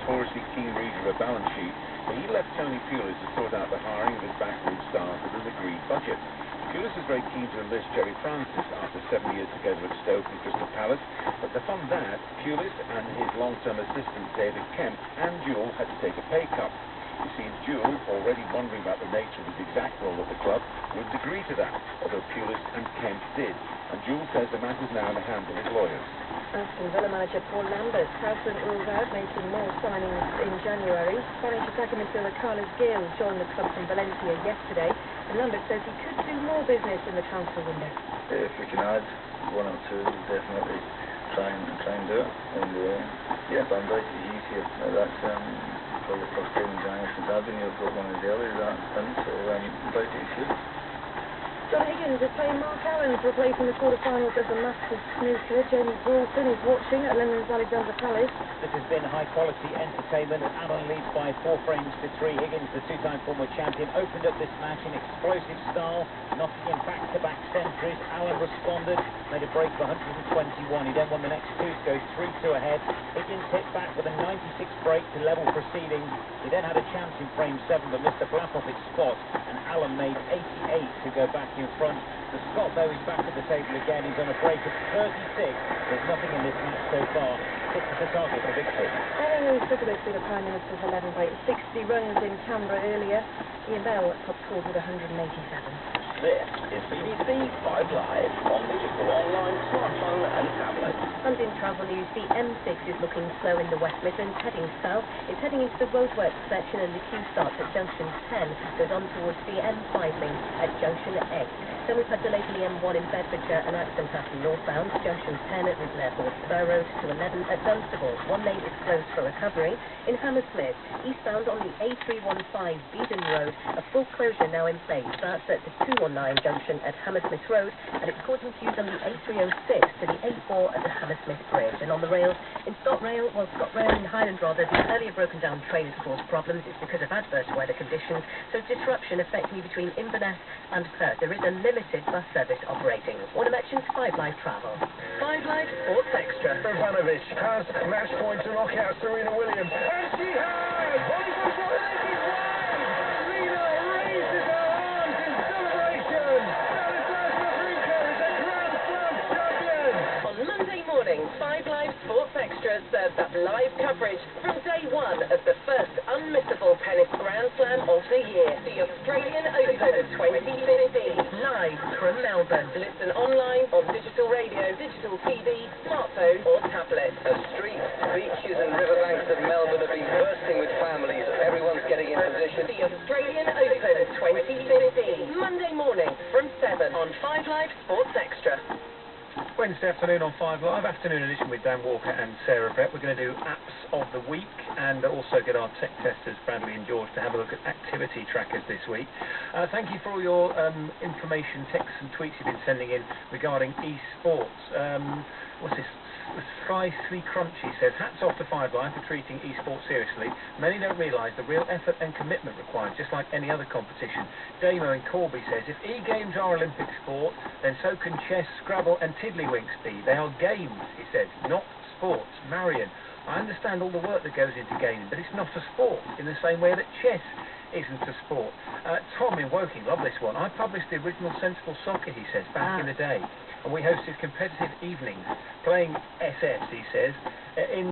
notoriously keen reader of a balance sheet, but he left Tony Pulis to sort out the hiring of his backward staff with an agreed budget. Pulis is very keen to enlist Jerry Francis after 7 years together at Stoke and Crystal Palace, but to fund that, Pulis and his long-term assistant David Kemp and Jewell had to take a pay cut. You see, Jewell, already wondering about the nature of his exact role at the club, wouldn't agree to that, although Pulis and Kemp did. And Jewell says the matter's now in the hands of his lawyers. Aston Villa manager Paul Lambert hasn't ruled out making more signings in January. Spanish attacking midfielder Carlos Gil joined the club from Valencia yesterday, and Lambert says he could do more business in the transfer window. If we can add one or two, definitely try and do it. And yeah, Van Dijk is easier. That's probably the first game in January since I've been here. I've got one of the earlier that done, so Van Dijk is good. John Higgins is playing Mark Allen's replacing the quarterfinals of the Masters snooker. Jamie Broughton is watching at London's Alexandra Palace. This has been high-quality entertainment. Allen leads by 4 frames to 3. Higgins, the two-time former champion, opened up this match in explosive style, knocking in back-to-back centuries. Allen responded, made a break for 121. He then won the next 2 to go 3-2 ahead. Higgins hit back with a 96 break to level proceedings. He then had a chance in frame 7, but missed a blap off its spot, and Allen made 88 to go back in front. The Scot, though, is back at the table again. He's on a break of 36. There's nothing in this match so far. 6 is the target for victory. Hello, Sutherland to the Prime Minister's 11 break. 60 runs in Canberra earlier. Ian Bell top scored with 187. This is BBC 5 Live on digital, online, smartphone and tablet. And in travel news, the M6 is looking slow in the West Midlands, heading south. It's heading into the roadworks section, and the queue starts at junction 10, goes on towards the M5 link at junction 8. Then we've had delays in the M1 in Bedfordshire, an accident happened northbound, junction 10 at Rutland Airport, Spur Road to 11 at Dunstable. One lane is closed for recovery. In Hammersmith, eastbound on the A315 Beedon Road, a full closure now in place. That's at the 219 junction at Hammersmith Road, and it's causing queues on the A306 to the A4 at the Hammersmith Bridge. And on the rails, in ScotRail in Highland rather, the earlier broken down train has caused problems. It's because of adverse weather conditions, so disruption affecting you between Inverness and Perth. There is a limited bus service operating. Warner mentions 5 Live Travel. 5 Live Sports Extra. Ivanovic has match point to knock out Serena Williams. And she has! Hollywood Olympic won! Serena raises her arms in celebration! Stanislav Wawrinka is a Grand Slam champion! On Monday morning, 5 Live Sports Extra serves up live coverage from day 1 of the first unmissable tennis Grand Slam of the year, the Australian Open 2015, live from Melbourne. Listen online on digital radio, digital TV, smartphone or tablet. The streets, beaches and riverbanks of Melbourne have been bursting with families. Everyone's getting in position. The Australian Open 2015, Monday morning from 7 on 5 Live Sports Extra. Wednesday afternoon on 5 Live, afternoon edition with Dan Walker and Sarah Brett. We're going to do apps of the week and also get our tech testers, Bradley and George, to have a look at activity trackers this week. Thank you for all your information, texts and tweets you've been sending in regarding esports. What's this? Sky Slee Crunchy says, hats off to 5 Live for treating esports seriously. Many don't realise the real effort and commitment required, just like any other competition. Damo in Corby says, if e-games are Olympic sport, then so can chess, Scrabble and Tiddlywinks be. They are games, he says, not sports. Marion, I understand all the work that goes into gaming, but it's not a sport in the same way that chess isn't a sport. Tom in Woking, love this one. I published the original Sensible Soccer, he says, back in the day. And we hosted competitive evenings playing SS, he says, in